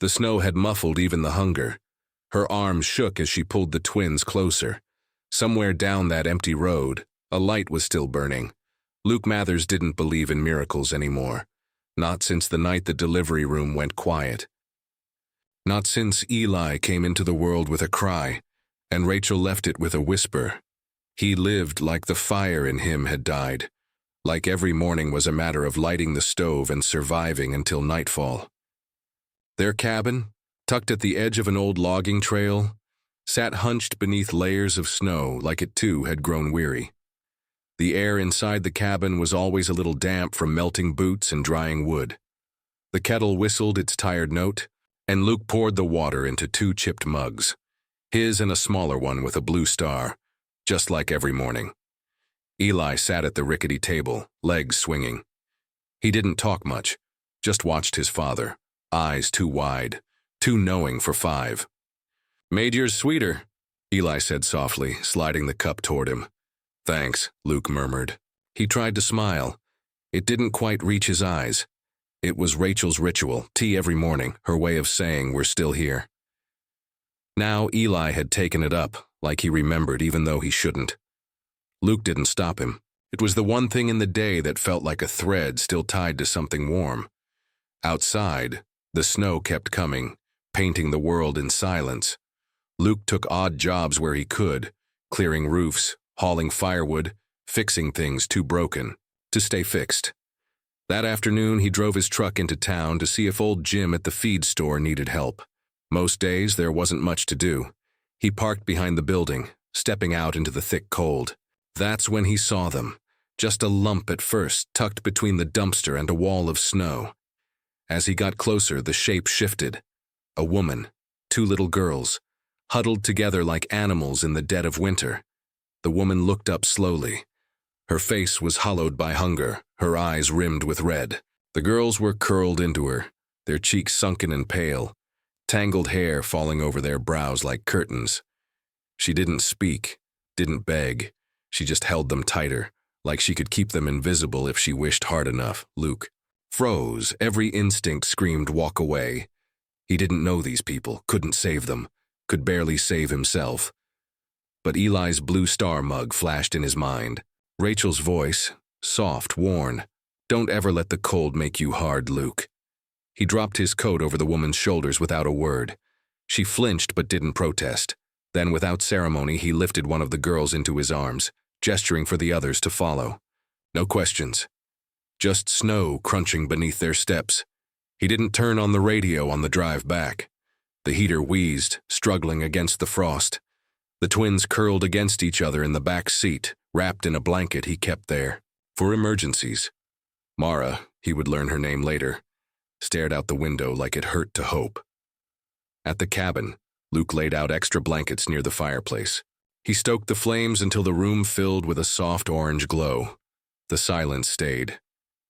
The snow had muffled even the hunger. Her arms shook as she pulled the twins closer. Somewhere down that empty road, a light was still burning. Luke Mathers didn't believe in miracles anymore. Not since the night the delivery room went quiet. Not since Eli came into the world with a cry, and Rachel left it with a whisper. He lived like the fire in him had died, like every morning was a matter of lighting the stove and surviving until nightfall. Their cabin, tucked at the edge of an old logging trail, sat hunched beneath layers of snow like it too had grown weary. The air inside the cabin was always a little damp from melting boots and drying wood. The kettle whistled its tired note, and Luke poured the water into 2 chipped mugs, his and a smaller one with a blue star, just like every morning. Eli sat at the rickety table, legs swinging. He didn't talk much, just watched his father, eyes too wide, too knowing for 5. "Made yours sweeter," Eli said softly, sliding the cup toward him. "Thanks," Luke murmured. He tried to smile. It didn't quite reach his eyes. It was Rachel's ritual, tea every morning, her way of saying we're still here. Now Eli had taken it up, like he remembered even though he shouldn't. Luke didn't stop him. It was the one thing in the day that felt like a thread still tied to something warm. Outside, the snow kept coming, painting the world in silence. Luke took odd jobs where he could, clearing roofs, hauling firewood, fixing things too broken to stay fixed. That afternoon, he drove his truck into town to see if old Jim at the feed store needed help. Most days, there wasn't much to do. He parked behind the building, stepping out into the thick cold. That's when he saw them, just a lump at first, tucked between the dumpster and a wall of snow. As he got closer, the shape shifted. A woman, 2 little girls, huddled together like animals in the dead of winter. The woman looked up slowly. Her face was hollowed by hunger, her eyes rimmed with red. The girls were curled into her, their cheeks sunken and pale, tangled hair falling over their brows like curtains. She didn't speak, didn't beg. She just held them tighter, like she could keep them invisible if she wished hard enough. Luke froze. Every instinct screamed, walk away. He didn't know these people, couldn't save them, could barely save himself. But Eli's blue star mug flashed in his mind. Rachel's voice, soft, worn. "Don't ever let the cold make you hard, Luke." He dropped his coat over the woman's shoulders without a word. She flinched but didn't protest. Then, without ceremony, he lifted one of the girls into his arms, gesturing for the others to follow. No questions. Just snow crunching beneath their steps. He didn't turn on the radio on the drive back. The heater wheezed, struggling against the frost. The twins curled against each other in the back seat, wrapped in a blanket he kept there, for emergencies. Mara, he would learn her name later, stared out the window like it hurt to hope. At the cabin, Luke laid out extra blankets near the fireplace. He stoked the flames until the room filled with a soft orange glow. The silence stayed.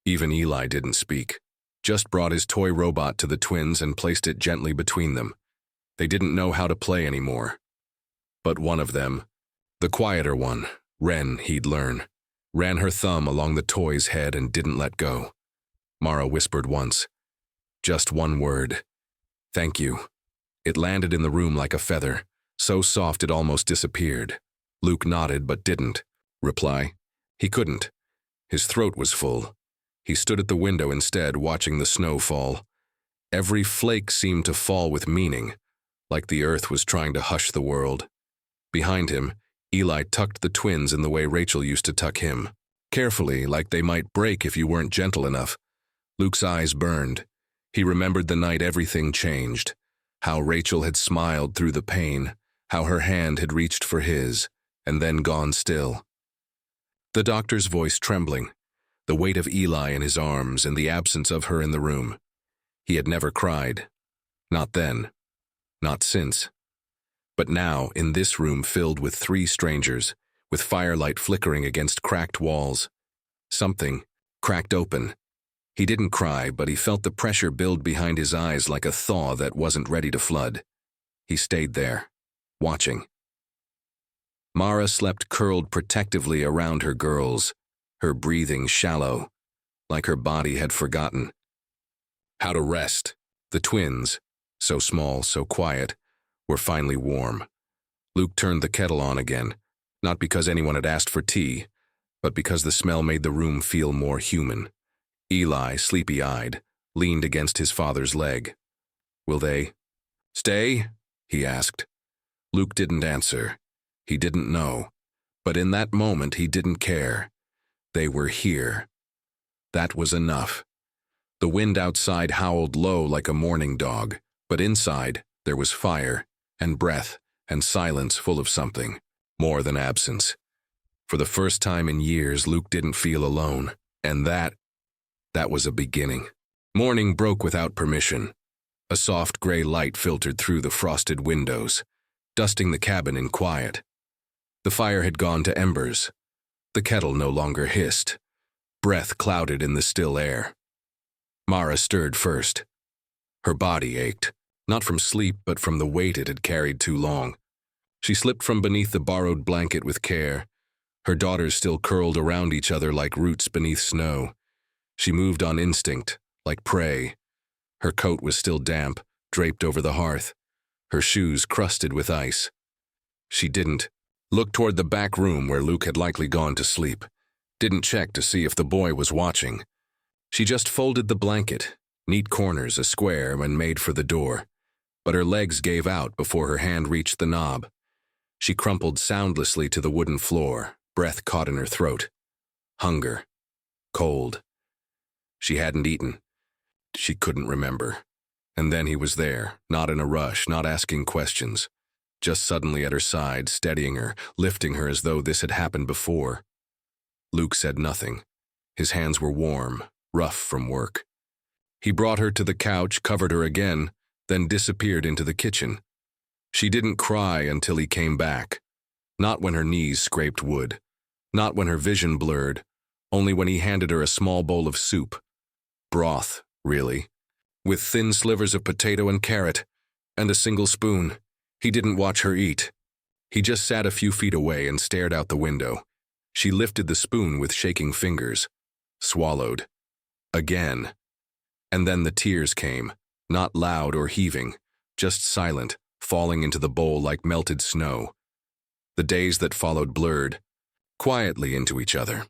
Even Eli didn't speak, just brought his toy robot to the twins and placed it gently between them. They didn't know how to play anymore. But one of them, the quieter one, Wren, he'd learn, ran her thumb along the toy's head and didn't let go. Mara whispered once. Just one word. "Thank you." It landed in the room like a feather, so soft it almost disappeared. Luke nodded but didn't reply. He couldn't. His throat was full. He stood at the window instead, watching the snow fall. Every flake seemed to fall with meaning, like the earth was trying to hush the world. Behind him, Eli tucked the twins in the way Rachel used to tuck him, carefully, like they might break if you weren't gentle enough. Luke's eyes burned. He remembered the night everything changed, how Rachel had smiled through the pain, how her hand had reached for his, and then gone still. The doctor's voice trembling, the weight of Eli in his arms and the absence of her in the room. He had never cried. Not then. Not since. But now, in this room filled with 3 strangers, with firelight flickering against cracked walls, something cracked open. He didn't cry, but he felt the pressure build behind his eyes like a thaw that wasn't ready to flood. He stayed there, watching. Mara slept curled protectively around her girls, her breathing shallow, like her body had forgotten how to rest. The twins, so small, so quiet, were finally warm. Luke turned the kettle on again, not because anyone had asked for tea, but because the smell made the room feel more human. Eli, sleepy-eyed, leaned against his father's leg. "Will they stay?" he asked. Luke didn't answer. He didn't know. But in that moment, he didn't care. They were here. That was enough. The wind outside howled low like a mourning dog, but inside there was fire and breath and silence full of something, more than absence. For the first time in years, Luke didn't feel alone, and that was a beginning. Morning broke without permission. A soft gray light filtered through the frosted windows, dusting the cabin in quiet. The fire had gone to embers. The kettle no longer hissed. Breath clouded in the still air. Mara stirred first. Her body ached, not from sleep but from the weight it had carried too long. She slipped from beneath the borrowed blanket with care. Her daughters still curled around each other like roots beneath snow. She moved on instinct, like prey. Her coat was still damp, draped over the hearth. Her shoes crusted with ice. She didn't look toward the back room where Luke had likely gone to sleep. Didn't check to see if the boy was watching. She just folded the blanket, neat corners a square, and made for the door. But her legs gave out before her hand reached the knob. She crumpled soundlessly to the wooden floor, breath caught in her throat. Hunger. Cold. She hadn't eaten. She couldn't remember. And then he was there, not in a rush, not asking questions. Just suddenly at her side, steadying her, lifting her as though this had happened before. Luke said nothing. His hands were warm, rough from work. He brought her to the couch, covered her again, then disappeared into the kitchen. She didn't cry until he came back. Not when her knees scraped wood. Not when her vision blurred. Only when he handed her a small bowl of soup. Broth, really. With thin slivers of potato and carrot, and a single spoon. He didn't watch her eat. He just sat a few feet away and stared out the window. She lifted the spoon with shaking fingers. Swallowed. Again. And then the tears came, not loud or heaving, just silent, falling into the bowl like melted snow. The days that followed blurred, quietly into each other.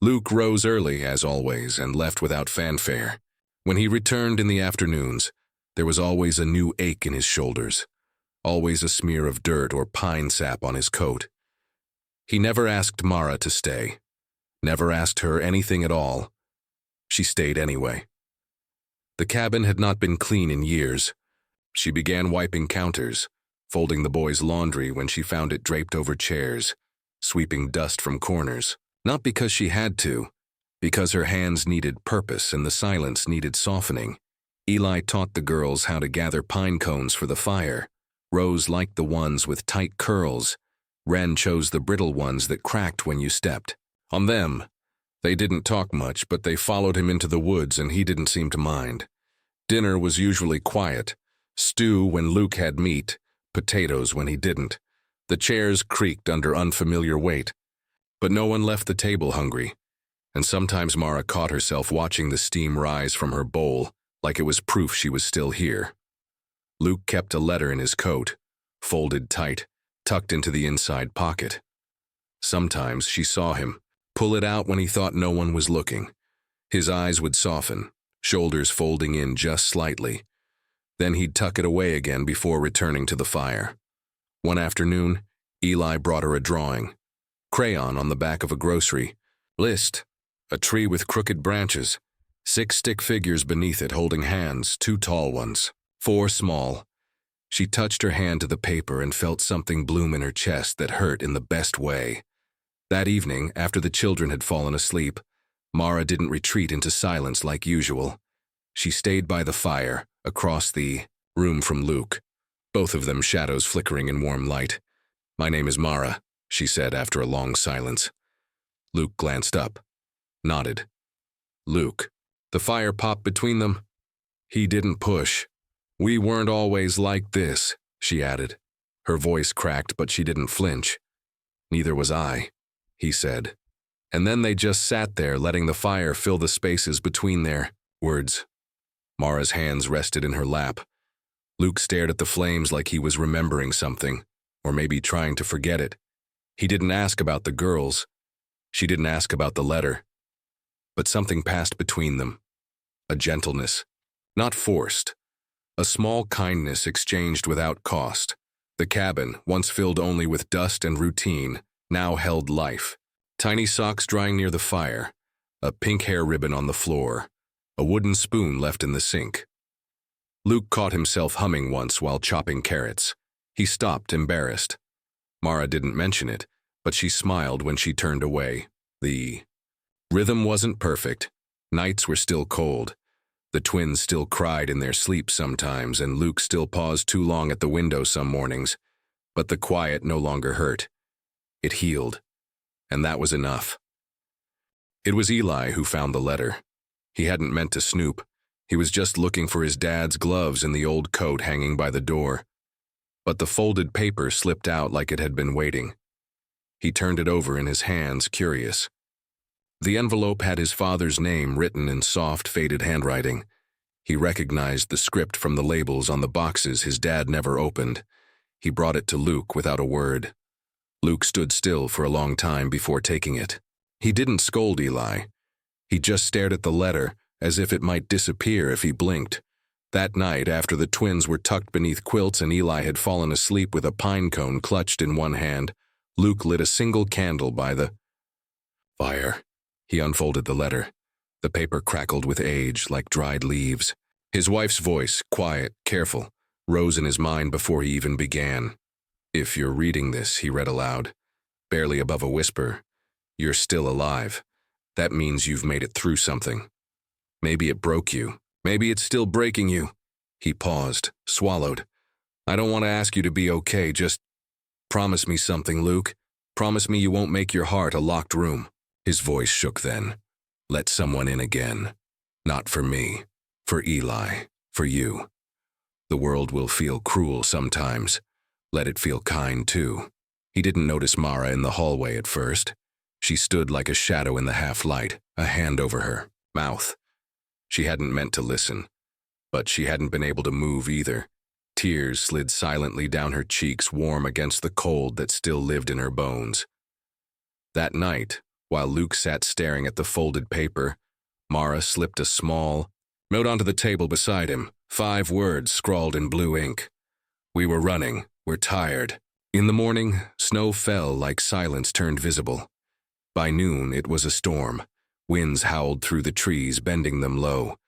Luke rose early, as always, and left without fanfare. When he returned in the afternoons, there was always a new ache in his shoulders, always a smear of dirt or pine sap on his coat. He never asked Mara to stay, never asked her anything at all. She stayed anyway. The cabin had not been clean in years. She began wiping counters, folding the boys' laundry when she found it draped over chairs, sweeping dust from corners. Not because she had to, because her hands needed purpose and the silence needed softening. Eli taught the girls how to gather pine cones for the fire. Rose liked the ones with tight curls. Wren chose the brittle ones that cracked when you stepped. On them, they didn't talk much, but they followed him into the woods and he didn't seem to mind. Dinner was usually quiet. Stew when Luke had meat, potatoes when he didn't. The chairs creaked under unfamiliar weight. But no one left the table hungry, and sometimes Mara caught herself watching the steam rise from her bowl like it was proof she was still here. Luke kept a letter in his coat, folded tight, tucked into the inside pocket. Sometimes she saw him pull it out when he thought no one was looking. His eyes would soften, shoulders folding in just slightly. Then he'd tuck it away again before returning to the fire. One afternoon, Eli brought her a drawing. Crayon on the back of a grocery list, a tree with crooked branches, 6 stick figures beneath it holding hands, 2 tall ones, 4 small. She touched her hand to the paper and felt something bloom in her chest that hurt in the best way. That evening, after the children had fallen asleep, Mara didn't retreat into silence like usual. She stayed by the fire, across the room from Luke, both of them shadows flickering in warm light. "My name is Mara," she said after a long silence. Luke glanced up, nodded. "Luke." The fire popped between them. He didn't push. "We weren't always like this," she added. Her voice cracked, but she didn't flinch. "Neither was I," he said. And then they just sat there, letting the fire fill the spaces between their words. Mara's hands rested in her lap. Luke stared at the flames like he was remembering something, or maybe trying to forget it. He didn't ask about the girls. She didn't ask about the letter. But something passed between them. A gentleness. Not forced. A small kindness exchanged without cost. The cabin, once filled only with dust and routine, now held life. Tiny socks drying near the fire. A pink hair ribbon on the floor. A wooden spoon left in the sink. Luke caught himself humming once while chopping carrots. He stopped, embarrassed. Mara didn't mention it, but she smiled when she turned away. The rhythm wasn't perfect. Nights were still cold. The twins still cried in their sleep sometimes, and Luke still paused too long at the window some mornings. But the quiet no longer hurt. It healed. And that was enough. It was Eli who found the letter. He hadn't meant to snoop. He was just looking for his dad's gloves in the old coat hanging by the door. But the folded paper slipped out like it had been waiting. He turned it over in his hands, curious. The envelope had his father's name written in soft, faded handwriting. He recognized the script from the labels on the boxes his dad never opened. He brought it to Luke without a word. Luke stood still for a long time before taking it. He didn't scold Eli. He just stared at the letter, as if it might disappear if he blinked. That night, after the twins were tucked beneath quilts and Eli had fallen asleep with a pine cone clutched in one hand, Luke lit a single candle by the fire. He unfolded the letter. The paper crackled with age, like dried leaves. His wife's voice, quiet, careful, rose in his mind before he even began. "If you're reading this," he read aloud, barely above a whisper, "you're still alive. That means you've made it through something. Maybe it broke you. Maybe it's still breaking you." He paused, swallowed. "I don't want to ask you to be okay, just promise me something, Luke. Promise me you won't make your heart a locked room." His voice shook then. "Let someone in again. Not for me. For Eli. For you. The world will feel cruel sometimes. Let it feel kind, too." He didn't notice Mara in the hallway at first. She stood like a shadow in the half-light, a hand over her mouth. She hadn't meant to listen, but she hadn't been able to move either. Tears slid silently down her cheeks, warm against the cold that still lived in her bones. That night, while Luke sat staring at the folded paper, Mara slipped a small note onto the table beside him, 5 words scrawled in blue ink. "We were running. We're tired." In the morning, snow fell like silence turned visible. By noon, it was a storm. Winds howled through the trees, bending them low.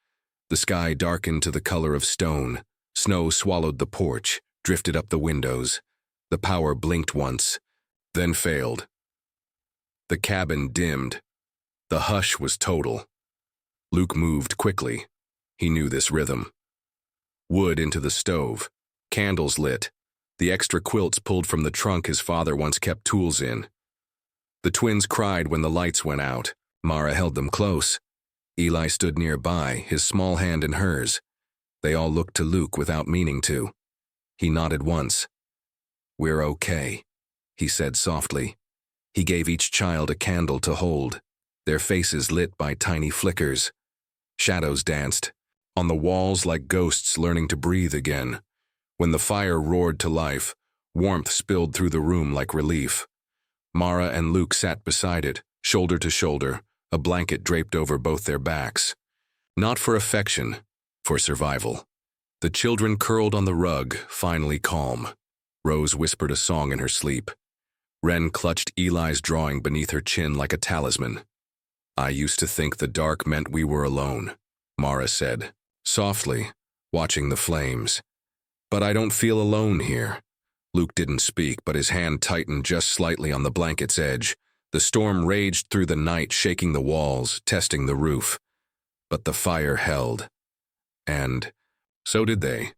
The sky darkened to the color of stone. Snow swallowed the porch, drifted up the windows. The power blinked once, then failed. The cabin dimmed. The hush was total. Luke moved quickly. He knew this rhythm. Wood into the stove. Candles lit. The extra quilts pulled from the trunk his father once kept tools in. The twins cried when the lights went out. Mara held them close. Eli stood nearby, his small hand in hers. They all looked to Luke without meaning to. He nodded once. "We're okay," he said softly. He gave each child a candle to hold, their faces lit by tiny flickers. Shadows danced, on the walls like ghosts learning to breathe again. When the fire roared to life, warmth spilled through the room like relief. Mara and Luke sat beside it, shoulder to shoulder, a blanket draped over both their backs. Not for affection, for survival. The children curled on the rug, finally calm. Rose whispered a song in her sleep. Wren clutched Eli's drawing beneath her chin like a talisman. "I used to think the dark meant we were alone," Mara said, softly, watching the flames. "But I don't feel alone here." Luke didn't speak, but his hand tightened just slightly on the blanket's edge. The storm raged through the night, shaking the walls, testing the roof. But the fire held. And so did they.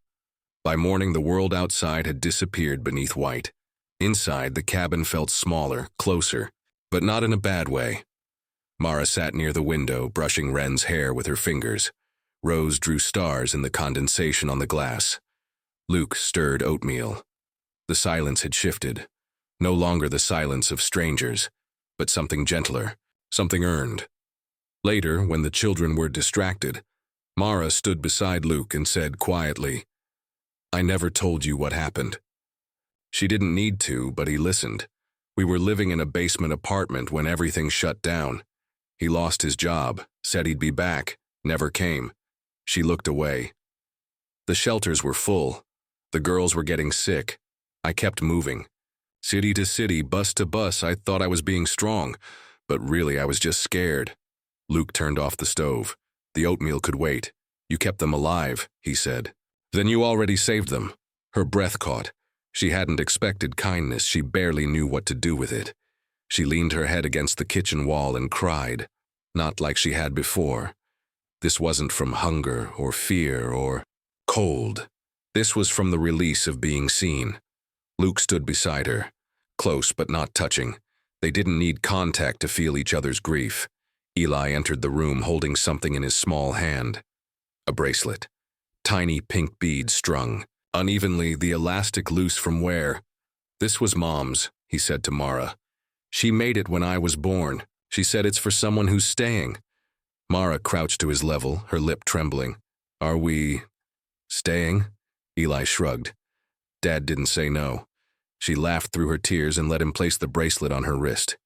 By morning, the world outside had disappeared beneath white. Inside, the cabin felt smaller, closer, but not in a bad way. Mara sat near the window, brushing Wren's hair with her fingers. Rose drew stars in the condensation on the glass. Luke stirred oatmeal. The silence had shifted. No longer the silence of strangers, but something gentler, something earned. Later, when the children were distracted, Mara stood beside Luke and said quietly, I never told you what happened. She didn't need to, but he listened. We were living in a basement apartment when everything shut down. He lost his job, said he'd be back, never came. She looked away. The shelters were full. The girls were getting sick. I kept moving. City to city, bus to bus, I thought I was being strong, but really I was just scared. Luke turned off the stove. The oatmeal could wait. You kept them alive, he said. Then you already saved them. Her breath caught. She hadn't expected kindness. She barely knew what to do with it. She leaned her head against the kitchen wall and cried, not like she had before. This wasn't from hunger or fear or cold. This was from the release of being seen. Luke stood beside her, close but not touching. They didn't need contact to feel each other's grief. Eli entered the room holding something in his small hand. A bracelet. Tiny pink beads strung. Unevenly, the elastic loose from wear. This was Mom's, he said to Mara. She made it when I was born. She said it's for someone who's staying. Mara crouched to his level, her lip trembling. Are we staying? Eli shrugged. Dad didn't say no. She laughed through her tears and let him place the bracelet on her wrist.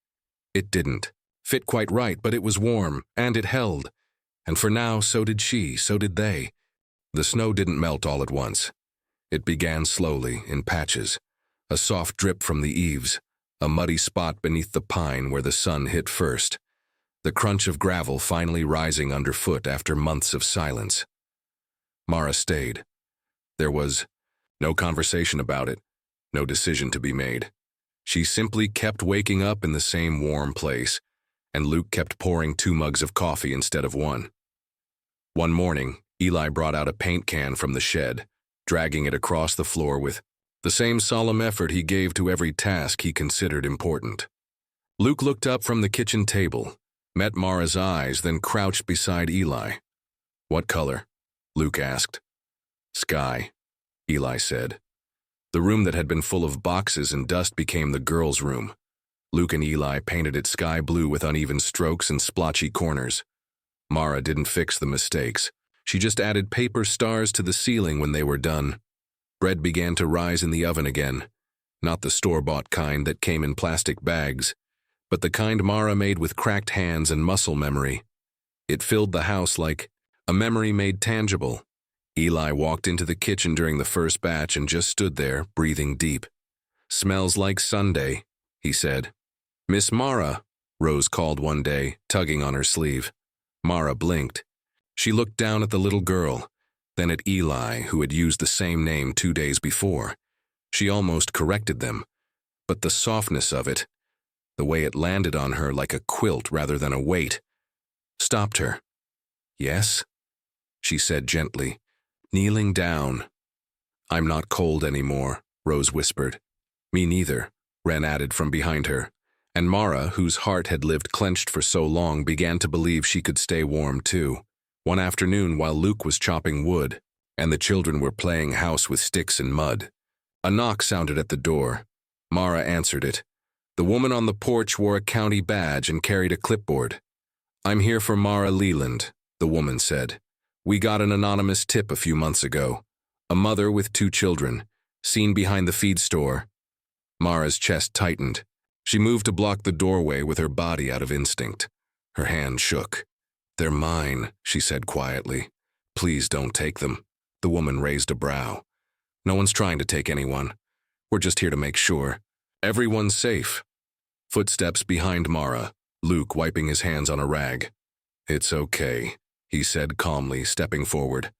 It didn't fit quite right, but it was warm, and it held. And for now, so did she, so did they. The snow didn't melt all at once. It began slowly, in patches. A soft drip from the eaves, a muddy spot beneath the pine where the sun hit first. The crunch of gravel finally rising underfoot after months of silence. Mara stayed. There was no conversation about it, no decision to be made. She simply kept waking up in the same warm place, and Luke kept pouring 2 mugs of coffee instead of 1. One morning, Eli brought out a paint can from the shed, dragging it across the floor with the same solemn effort he gave to every task he considered important. Luke looked up from the kitchen table, met Mara's eyes, then crouched beside Eli. What color? Luke asked. Sky, Eli said. The room that had been full of boxes and dust became the girls' room. Luke and Eli painted it sky blue with uneven strokes and splotchy corners. Mara didn't fix the mistakes. She just added paper stars to the ceiling when they were done. Bread began to rise in the oven again, not the store-bought kind that came in plastic bags, but the kind Mara made with cracked hands and muscle memory. It filled the house like a memory made tangible. Eli walked into the kitchen during the first batch and just stood there, breathing deep. Smells like Sunday, he said. Miss Mara, Rose called one day, tugging on her sleeve. Mara blinked. She looked down at the little girl, then at Eli, who had used the same name 2 days before. She almost corrected them, but the softness of it, the way it landed on her like a quilt rather than a weight, stopped her. Yes? She said gently, kneeling down. I'm not cold anymore, Rose whispered. Me neither, Wren added from behind her, and Mara, whose heart had lived clenched for so long, began to believe she could stay warm too. One afternoon, while Luke was chopping wood, and the children were playing house with sticks and mud, a knock sounded at the door. Mara answered it. The woman on the porch wore a county badge and carried a clipboard. I'm here for Mara Leland, the woman said. We got an anonymous tip a few months ago. A mother with 2 children, seen behind the feed store. Mara's chest tightened. She moved to block the doorway with her body out of instinct. Her hand shook. They're mine, she said quietly. Please don't take them. The woman raised a brow. No one's trying to take anyone. We're just here to make sure. Everyone's safe. Footsteps behind Mara, Luke wiping his hands on a rag. It's okay, he said calmly, stepping forward.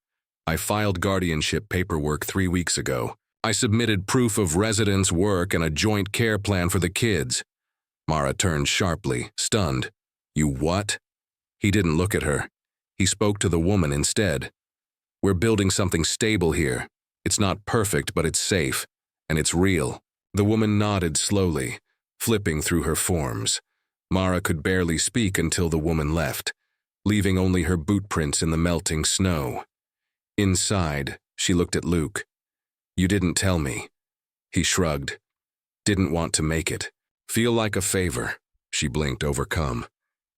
I filed guardianship paperwork 3 weeks ago. I submitted proof of residence, work, and a joint care plan for the kids. Mara turned sharply, stunned. You what? He didn't look at her. He spoke to the woman instead. We're building something stable here. It's not perfect, but it's safe, and it's real. The woman nodded slowly, flipping through her forms. Mara could barely speak until the woman left, leaving only her boot prints in the melting snow. Inside, she looked at Luke. You didn't tell me. He shrugged. Didn't want to make it. Feel like a favor. She blinked, overcome.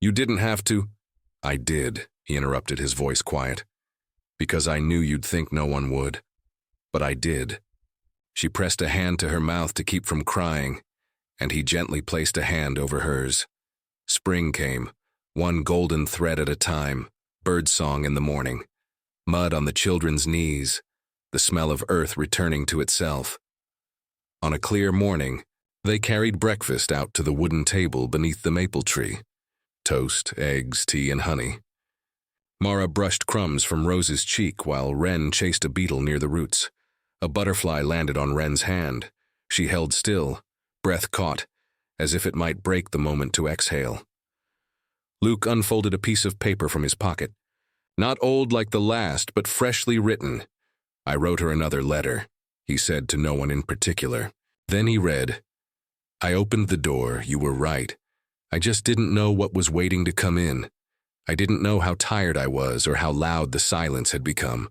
You didn't have to. I did, he interrupted, his voice quiet. Because I knew you'd think no one would. But I did. She pressed a hand to her mouth to keep from crying, and he gently placed a hand over hers. Spring came, one golden thread at a time, birdsong in the morning, mud on the children's knees, the smell of earth returning to itself. On a clear morning, they carried breakfast out to the wooden table beneath the maple tree. Toast, eggs, tea, and honey. Mara brushed crumbs from Rose's cheek while Wren chased a beetle near the roots. A butterfly landed on Wren's hand. She held still, breath caught, as if it might break the moment to exhale. Luke unfolded a piece of paper from his pocket. Not old like the last, but freshly written. I wrote her another letter, he said to no one in particular. Then he read, I opened the door, you were right. I just didn't know what was waiting to come in. I didn't know how tired I was or how loud the silence had become.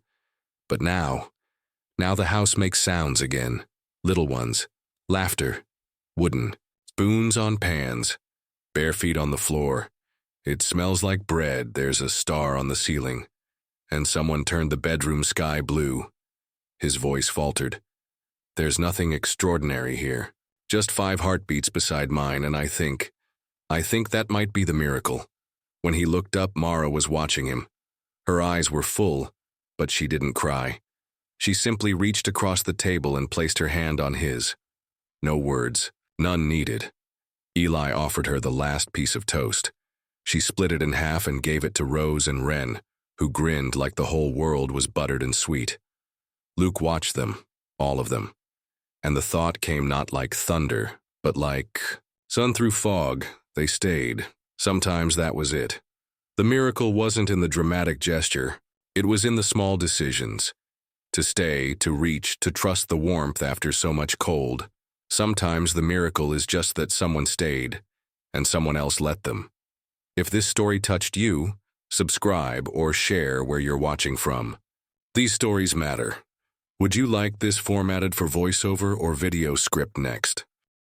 But now the house makes sounds again. Little ones, laughter, wooden, spoons on pans, bare feet on the floor. It smells like bread, there's a star on the ceiling. And someone turned the bedroom sky blue. His voice faltered. There's nothing extraordinary here. Just 5 heartbeats beside mine, and I think that might be the miracle. When he looked up, Mara was watching him. Her eyes were full, but she didn't cry. She simply reached across the table and placed her hand on his. No words, none needed. Eli offered her the last piece of toast. She split it in half and gave it to Rose and Wren, who grinned like the whole world was buttered and sweet. Luke watched them, all of them, and the thought came not like thunder, but like sun through fog. They stayed. Sometimes that was it. The miracle wasn't in the dramatic gesture. It was in the small decisions. To stay, to reach, to trust the warmth after so much cold. Sometimes the miracle is just that someone stayed, and someone else let them. If this story touched you, subscribe or share where you're watching from. These stories matter. Would you like this formatted for voiceover or video script next?